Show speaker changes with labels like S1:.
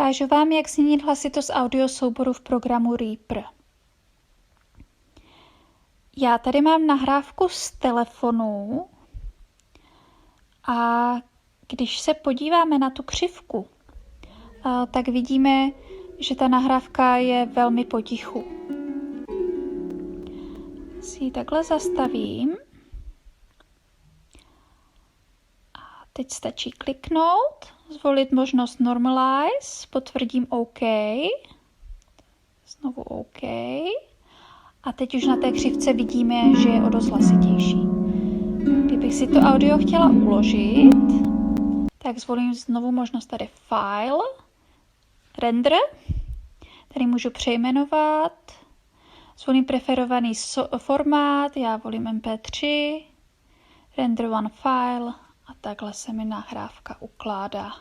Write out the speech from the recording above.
S1: Ukážu vám, jak změnit hlasitost audio souboru v programu Reaper. Já tady mám nahrávku z telefonu a když se podíváme na tu křivku, tak vidíme, že ta nahrávka je velmi potichu. Si ji takhle zastavím. A teď stačí kliknout, zvolit možnost Normalize, potvrdím OK, znovu OK. A teď už na té křivce vidíme, že je o dost hlasitější. Kdybych si to audio chtěla uložit, tak zvolím znovu možnost tady File, Render. Tady můžu přejmenovat, zvolím preferovaný formát, já volím MP3, Render One File a takhle se mi nahrávka ukládá.